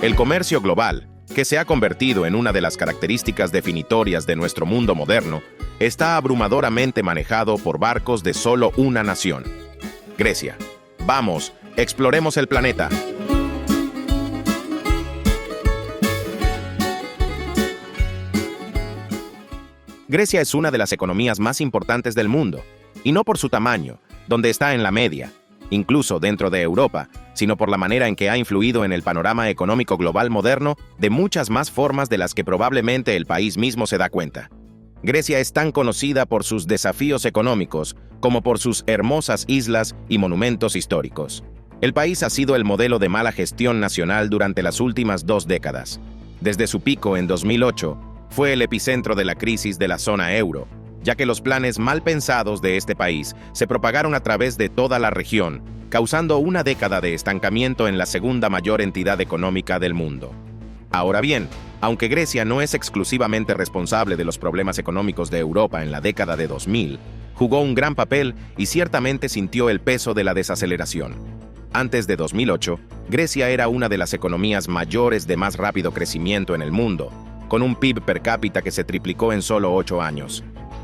El comercio global, que se ha convertido en una de las características definitorias de nuestro mundo moderno, está abrumadoramente manejado por barcos de solo una nación: Grecia. Vamos, exploremos el planeta. Grecia es una de las economías más importantes del mundo, y no por su tamaño, donde está en la media, incluso dentro de Europa, sino por la manera en que ha influido en el panorama económico global moderno de muchas más formas de las que probablemente el país mismo se da cuenta. Grecia es tan conocida por sus desafíos económicos como por sus hermosas islas y monumentos históricos. El país ha sido el modelo de mala gestión nacional durante las últimas 2 décadas. Desde su pico en 2008, fue el epicentro de la crisis de la zona euro, ya que los planes mal pensados de este país se propagaron a través de toda la región, causando una década de estancamiento en la segunda mayor entidad económica del mundo. Ahora bien, aunque Grecia no es exclusivamente responsable de los problemas económicos de Europa en la década de 2000, jugó un gran papel y ciertamente sintió el peso de la desaceleración. Antes de 2008, Grecia era una de las economías mayores de más rápido crecimiento en el mundo, con un PIB per cápita que se triplicó en solo 8 años.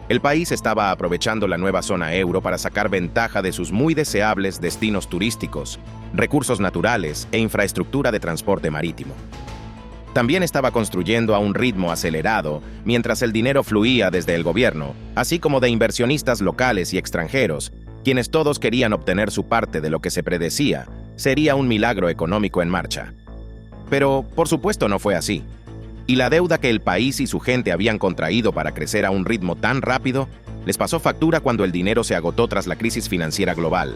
El país estaba aprovechando la nueva zona euro para sacar ventaja de sus muy deseables destinos turísticos, recursos naturales e infraestructura de transporte marítimo. También estaba construyendo a un ritmo acelerado mientras el dinero fluía desde el gobierno, así como de inversionistas locales y extranjeros, quienes todos querían obtener su parte de lo que se predecía sería un milagro económico en marcha. Pero, por supuesto, no fue así. Y la deuda que el país y su gente habían contraído para crecer a un ritmo tan rápido, les pasó factura cuando el dinero se agotó tras la crisis financiera global.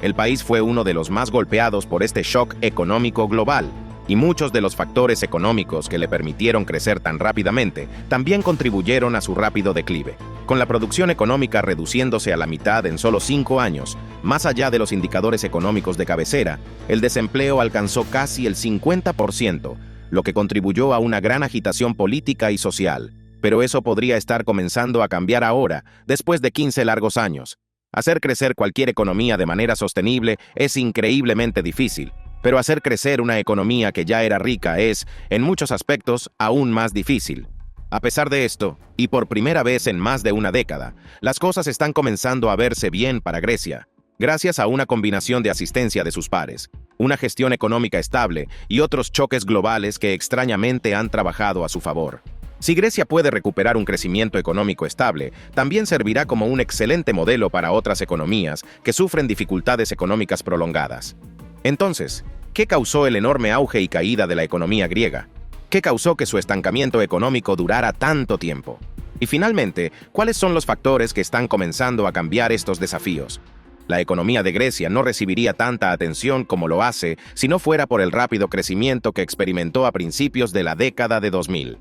El país fue uno de los más golpeados por este shock económico global, y muchos de los factores económicos que le permitieron crecer tan rápidamente también contribuyeron a su rápido declive. Con la producción económica reduciéndose a la mitad en solo 5 años, más allá de los indicadores económicos de cabecera, el desempleo alcanzó casi el 50%, lo que contribuyó a una gran agitación política y social. Pero eso podría estar comenzando a cambiar ahora, después de 15 largos años. Hacer crecer cualquier economía de manera sostenible es increíblemente difícil, pero hacer crecer una economía que ya era rica es, en muchos aspectos, aún más difícil. A pesar de esto, y por primera vez en más de una década, las cosas están comenzando a verse bien para Grecia, gracias a una combinación de asistencia de sus pares, una gestión económica estable y otros choques globales que extrañamente han trabajado a su favor. Si Grecia puede recuperar un crecimiento económico estable, también servirá como un excelente modelo para otras economías que sufren dificultades económicas prolongadas. Entonces, ¿qué causó el enorme auge y caída de la economía griega? ¿Qué causó que su estancamiento económico durara tanto tiempo? Y finalmente, ¿cuáles son los factores que están comenzando a cambiar estos desafíos? La economía de Grecia no recibiría tanta atención como lo hace si no fuera por el rápido crecimiento que experimentó a principios de la década de 2000.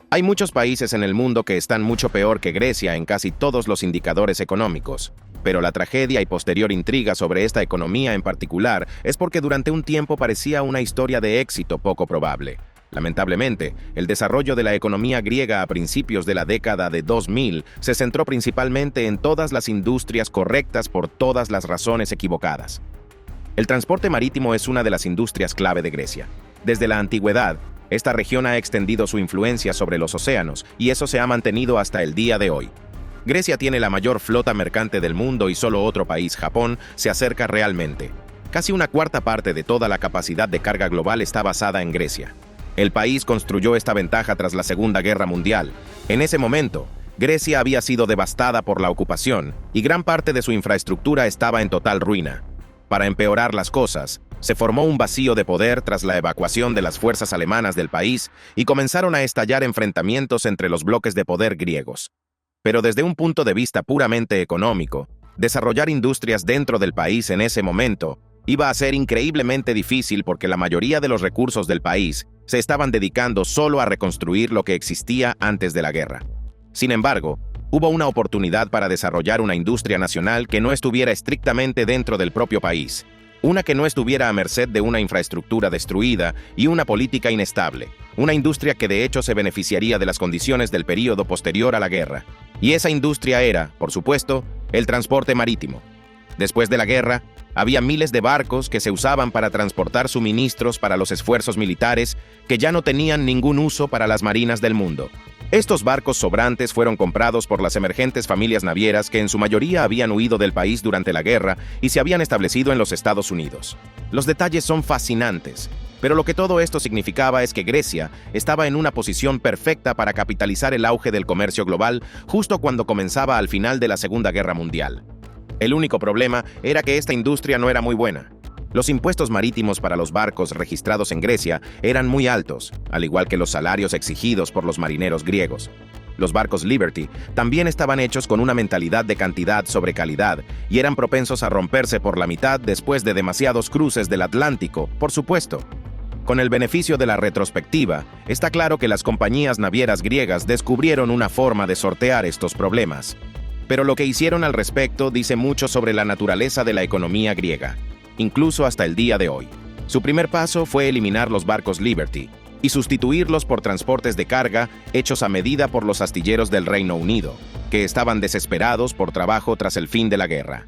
Hay muchos países en el mundo que están mucho peor que Grecia en casi todos los indicadores económicos, pero la tragedia y posterior intriga sobre esta economía en particular es porque durante un tiempo parecía una historia de éxito poco probable. Lamentablemente, el desarrollo de la economía griega a principios de la década de 2000 se centró principalmente en todas las industrias correctas por todas las razones equivocadas. El transporte marítimo es una de las industrias clave de Grecia. Desde la antigüedad, esta región ha extendido su influencia sobre los océanos y eso se ha mantenido hasta el día de hoy. Grecia tiene la mayor flota mercante del mundo y solo otro país, Japón, se acerca realmente. Casi una cuarta parte de toda la capacidad de carga global está basada en Grecia. El país construyó esta ventaja tras la Segunda Guerra Mundial. En ese momento, Grecia había sido devastada por la ocupación y gran parte de su infraestructura estaba en total ruina. Para empeorar las cosas, se formó un vacío de poder tras la evacuación de las fuerzas alemanas del país y comenzaron a estallar enfrentamientos entre los bloques de poder griegos. Pero desde un punto de vista puramente económico, desarrollar industrias dentro del país en ese momento iba a ser increíblemente difícil porque la mayoría de los recursos del país se estaban dedicando solo a reconstruir lo que existía antes de la guerra. Sin embargo, hubo una oportunidad para desarrollar una industria nacional que no estuviera estrictamente dentro del propio país, una que no estuviera a merced de una infraestructura destruida y una política inestable, una industria que de hecho se beneficiaría de las condiciones del período posterior a la guerra. Y esa industria era, por supuesto, el transporte marítimo. Después de la guerra, Había miles de barcos que se usaban para transportar suministros para los esfuerzos militares que ya no tenían ningún uso para las marinas del mundo. Estos barcos sobrantes fueron comprados por las emergentes familias navieras que en su mayoría habían huido del país durante la guerra y se habían establecido en los Estados Unidos. Los detalles son fascinantes, pero lo que todo esto significaba es que Grecia estaba en una posición perfecta para capitalizar el auge del comercio global justo cuando comenzaba al final de la Segunda Guerra Mundial. El único problema era que esta industria no era muy buena. Los impuestos marítimos para los barcos registrados en Grecia eran muy altos, al igual que los salarios exigidos por los marineros griegos. Los barcos Liberty también estaban hechos con una mentalidad de cantidad sobre calidad y eran propensos a romperse por la mitad después de demasiados cruces del Atlántico, por supuesto. Con el beneficio de la retrospectiva, está claro que las compañías navieras griegas descubrieron una forma de sortear estos problemas. Pero lo que hicieron al respecto dice mucho sobre la naturaleza de la economía griega, incluso hasta el día de hoy. Su primer paso fue eliminar los barcos Liberty y sustituirlos por transportes de carga hechos a medida por los astilleros del Reino Unido, que estaban desesperados por trabajo tras el fin de la guerra.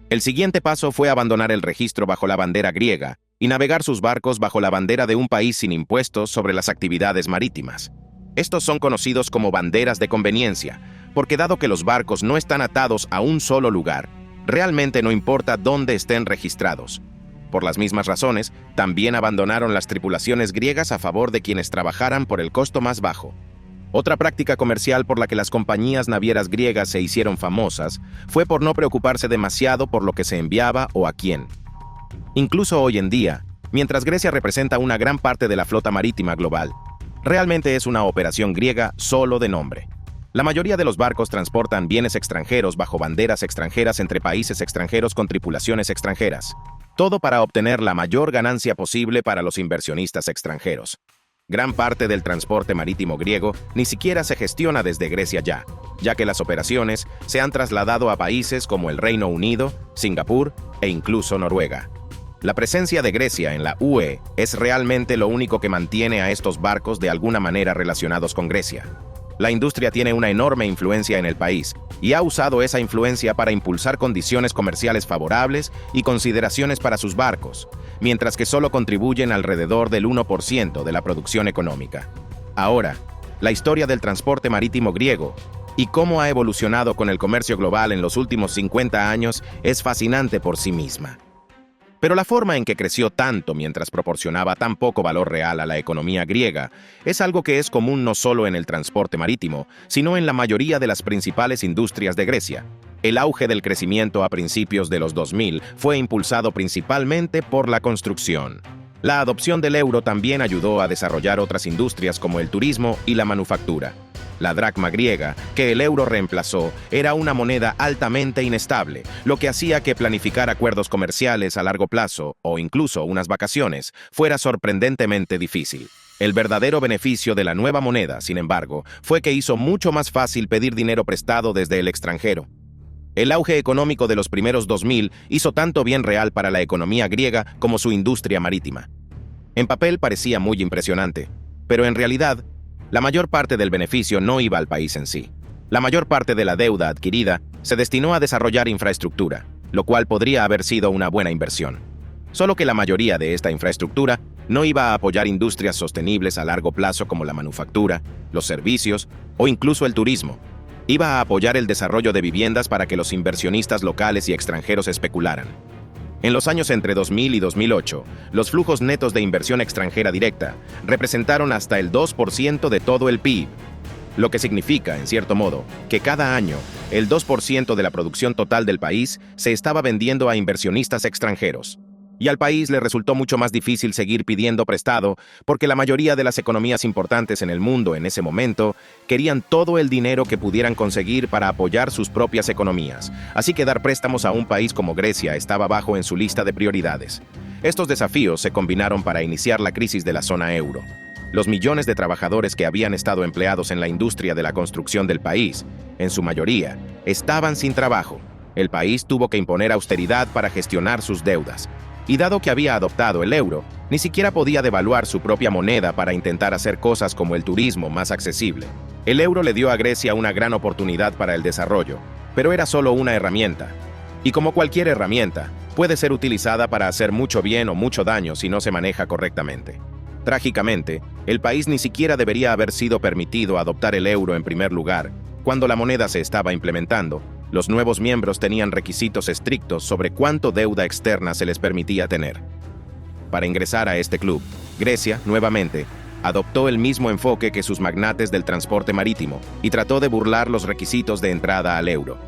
El siguiente paso fue abandonar el registro bajo la bandera griega y navegar sus barcos bajo la bandera de un país sin impuestos sobre las actividades marítimas. Estos son conocidos como banderas de conveniencia, porque dado que los barcos no están atados a un solo lugar, realmente no importa dónde estén registrados. Por las mismas razones, también abandonaron las tripulaciones griegas a favor de quienes trabajaran por el costo más bajo. Otra práctica comercial por la que las compañías navieras griegas se hicieron famosas fue por no preocuparse demasiado por lo que se enviaba o a quién. Incluso hoy en día, mientras Grecia representa una gran parte de la flota marítima global, realmente es una operación griega solo de nombre. La mayoría de los barcos transportan bienes extranjeros bajo banderas extranjeras entre países extranjeros con tripulaciones extranjeras. Todo para obtener la mayor ganancia posible para los inversionistas extranjeros. Gran parte del transporte marítimo griego ni siquiera se gestiona desde Grecia ya que las operaciones se han trasladado a países como el Reino Unido, Singapur e incluso Noruega. La presencia de Grecia en la UE es realmente lo único que mantiene a estos barcos de alguna manera relacionados con Grecia. La industria tiene una enorme influencia en el país y ha usado esa influencia para impulsar condiciones comerciales favorables y consideraciones para sus barcos, mientras que solo contribuyen alrededor del 1% de la producción económica. Ahora, la historia del transporte marítimo griego y cómo ha evolucionado con el comercio global en los últimos 50 años es fascinante por sí misma. Pero la forma en que creció tanto mientras proporcionaba tan poco valor real a la economía griega es algo que es común no solo en el transporte marítimo, sino en la mayoría de las principales industrias de Grecia. El auge del crecimiento a principios de los 2000 fue impulsado principalmente por la construcción. La adopción del euro también ayudó a desarrollar otras industrias como el turismo y la manufactura. La dracma griega, que el euro reemplazó, era una moneda altamente inestable, lo que hacía que planificar acuerdos comerciales a largo plazo, o incluso unas vacaciones, fuera sorprendentemente difícil. El verdadero beneficio de la nueva moneda, sin embargo, fue que hizo mucho más fácil pedir dinero prestado desde el extranjero. El auge económico de los primeros 2000 hizo tanto bien real para la economía griega como su industria marítima. En papel parecía muy impresionante, pero en realidad, la mayor parte del beneficio no iba al país en sí. La mayor parte de la deuda adquirida se destinó a desarrollar infraestructura, lo cual podría haber sido una buena inversión. Solo que la mayoría de esta infraestructura no iba a apoyar industrias sostenibles a largo plazo como la manufactura, los servicios o incluso el turismo. Iba a apoyar el desarrollo de viviendas para que los inversionistas locales y extranjeros especularan. En los años entre 2000 y 2008, los flujos netos de inversión extranjera directa representaron hasta el 2% de todo el PIB, lo que significa, en cierto modo, que cada año el 2% de la producción total del país se estaba vendiendo a inversionistas extranjeros. Y al país le resultó mucho más difícil seguir pidiendo prestado porque la mayoría de las economías importantes en el mundo en ese momento querían todo el dinero que pudieran conseguir para apoyar sus propias economías. Así que dar préstamos a un país como Grecia estaba bajo en su lista de prioridades. Estos desafíos se combinaron para iniciar la crisis de la zona euro. Los millones de trabajadores que habían estado empleados en la industria de la construcción del país, en su mayoría, estaban sin trabajo. El país tuvo que imponer austeridad para gestionar sus deudas. Y dado que había adoptado el euro, ni siquiera podía devaluar su propia moneda para intentar hacer cosas como el turismo más accesible. El euro le dio a Grecia una gran oportunidad para el desarrollo, pero era solo una herramienta. Y como cualquier herramienta, puede ser utilizada para hacer mucho bien o mucho daño si no se maneja correctamente. Trágicamente, el país ni siquiera debería haber sido permitido adoptar el euro en primer lugar. Cuando la moneda se estaba implementando, los nuevos miembros tenían requisitos estrictos sobre cuánto deuda externa se les permitía tener. Para ingresar a este club, Grecia, nuevamente, adoptó el mismo enfoque que sus magnates del transporte marítimo y trató de burlar los requisitos de entrada al euro.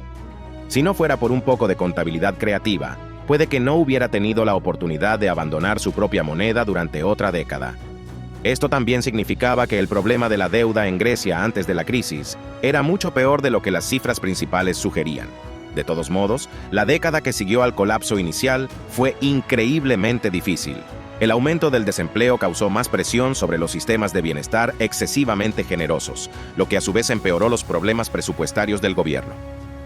Si no fuera por un poco de contabilidad creativa, puede que no hubiera tenido la oportunidad de abandonar su propia moneda durante otra década. Esto también significaba que el problema de la deuda en Grecia antes de la crisis era mucho peor de lo que las cifras principales sugerían. De todos modos, la década que siguió al colapso inicial fue increíblemente difícil. El aumento del desempleo causó más presión sobre los sistemas de bienestar excesivamente generosos, lo que a su vez empeoró los problemas presupuestarios del gobierno.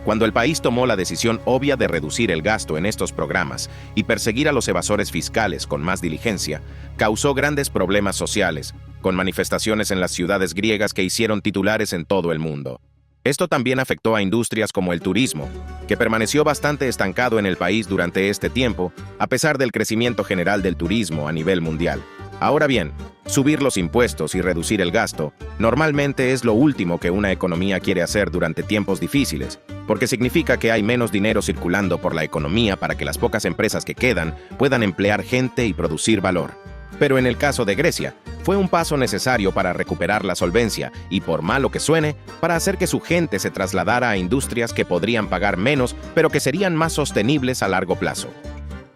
Cuando el país tomó la decisión obvia de reducir el gasto en estos programas y perseguir a los evasores fiscales con más diligencia, causó grandes problemas sociales, con manifestaciones en las ciudades griegas que hicieron titulares en todo el mundo. Esto también afectó a industrias como el turismo, que permaneció bastante estancado en el país durante este tiempo, a pesar del crecimiento general del turismo a nivel mundial. Ahora bien, subir los impuestos y reducir el gasto normalmente es lo último que una economía quiere hacer durante tiempos difíciles, porque significa que hay menos dinero circulando por la economía para que las pocas empresas que quedan puedan emplear gente y producir valor. Pero en el caso de Grecia, fue un paso necesario para recuperar la solvencia y, por malo que suene, para hacer que su gente se trasladara a industrias que podrían pagar menos, pero que serían más sostenibles a largo plazo.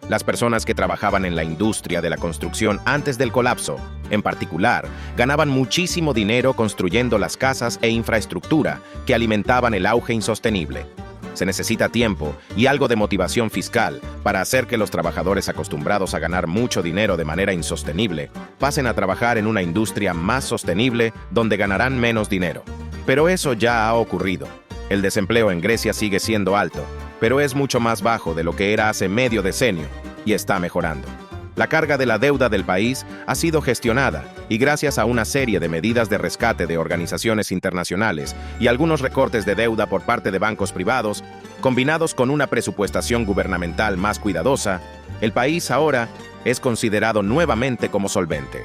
Las personas que trabajaban en la industria de la construcción antes del colapso, en particular, ganaban muchísimo dinero construyendo las casas e infraestructura que alimentaban el auge insostenible. Se necesita tiempo y algo de motivación fiscal para hacer que los trabajadores acostumbrados a ganar mucho dinero de manera insostenible pasen a trabajar en una industria más sostenible donde ganarán menos dinero. Pero eso ya ha ocurrido. El desempleo en Grecia sigue siendo alto, pero es mucho más bajo de lo que era hace medio decenio y está mejorando. La carga de la deuda del país ha sido gestionada y gracias a una serie de medidas de rescate de organizaciones internacionales y algunos recortes de deuda por parte de bancos privados, combinados con una presupuestación gubernamental más cuidadosa, el país ahora es considerado nuevamente como solvente.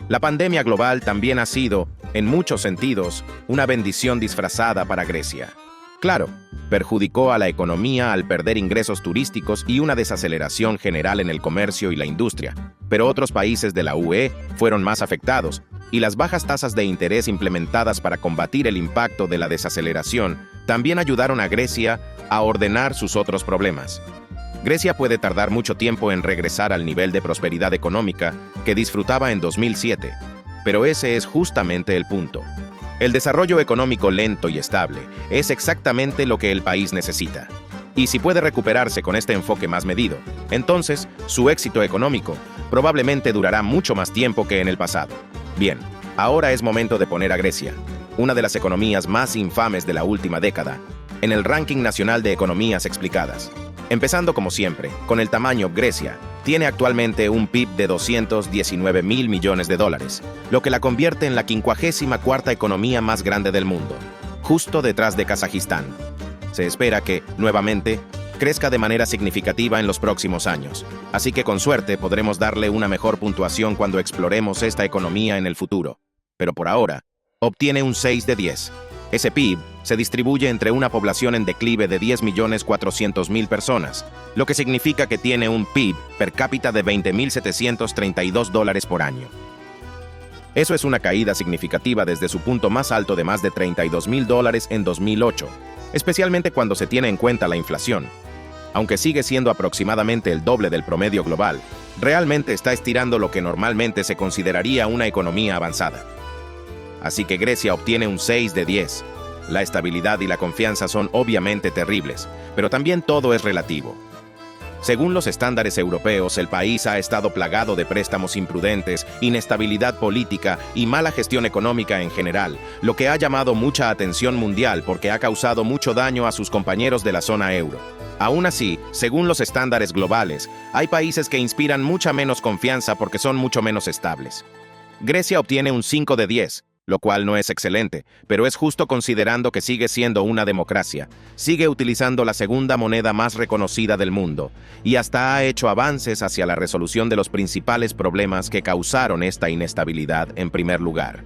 La pandemia global también ha sido, en muchos sentidos, una bendición disfrazada para Grecia. Claro, perjudicó a la economía al perder ingresos turísticos y una desaceleración general en el comercio y la industria, pero otros países de la UE fueron más afectados, y las bajas tasas de interés implementadas para combatir el impacto de la desaceleración también ayudaron a Grecia a ordenar sus otros problemas. Grecia puede tardar mucho tiempo en regresar al nivel de prosperidad económica que disfrutaba en 2007, pero ese es justamente el punto. El desarrollo económico lento y estable es exactamente lo que el país necesita. Y si puede recuperarse con este enfoque más medido, entonces su éxito económico probablemente durará mucho más tiempo que en el pasado. Bien, ahora es momento de poner a Grecia, una de las economías más infames de la última década, en el ranking nacional de economías explicadas. Empezando como siempre, con el tamaño, Grecia tiene actualmente un PIB de 219.000 millones de dólares, lo que la convierte en la 54ª economía más grande del mundo, justo detrás de Kazajistán. Se espera que, nuevamente, crezca de manera significativa en los próximos años, así que con suerte podremos darle una mejor puntuación cuando exploremos esta economía en el futuro. Pero por ahora, obtiene un 6 de 10. Ese PIB se distribuye entre una población en declive de 10.400.000 personas, lo que significa que tiene un PIB per cápita de $20.732 por año. Eso es una caída significativa desde su punto más alto de más de $32.000 en 2008, especialmente cuando se tiene en cuenta la inflación. Aunque sigue siendo aproximadamente el doble del promedio global, realmente está estirando lo que normalmente se consideraría una economía avanzada. Así que Grecia obtiene un 6 de 10. La estabilidad y la confianza son obviamente terribles, pero también todo es relativo. Según los estándares europeos, el país ha estado plagado de préstamos imprudentes, inestabilidad política y mala gestión económica en general, lo que ha llamado mucha atención mundial porque ha causado mucho daño a sus compañeros de la zona euro. Aún así, según los estándares globales, hay países que inspiran mucha menos confianza porque son mucho menos estables. Grecia obtiene un 5 de 10. lo cual no es excelente, pero es justo considerando que sigue siendo una democracia, sigue utilizando la segunda moneda más reconocida del mundo, y hasta ha hecho avances hacia la resolución de los principales problemas que causaron esta inestabilidad en primer lugar.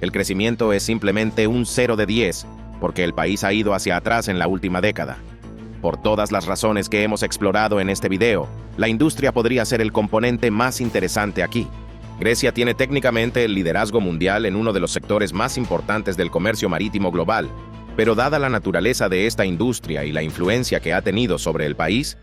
El crecimiento es simplemente un 0 de 10, porque el país ha ido hacia atrás en la última década. Por todas las razones que hemos explorado en este video, la industria podría ser el componente más interesante aquí. Grecia tiene técnicamente el liderazgo mundial en uno de los sectores más importantes del comercio marítimo global, pero dada la naturaleza de esta industria y la influencia que ha tenido sobre el país,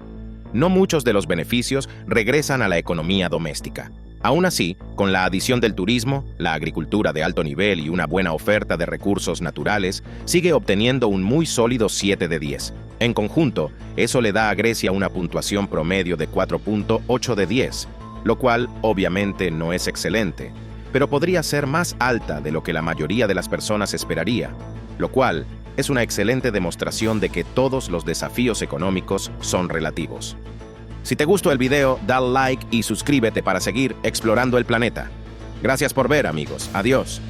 no muchos de los beneficios regresan a la economía doméstica. Aún así, con la adición del turismo, la agricultura de alto nivel y una buena oferta de recursos naturales, sigue obteniendo un muy sólido 7 de 10. En conjunto, eso le da a Grecia una puntuación promedio de 4.8 de 10, lo cual obviamente no es excelente, pero podría ser más alta de lo que la mayoría de las personas esperaría, lo cual es una excelente demostración de que todos los desafíos económicos son relativos. Si te gustó el video, dale like y suscríbete para seguir explorando el planeta. Gracias por ver, amigos. Adiós.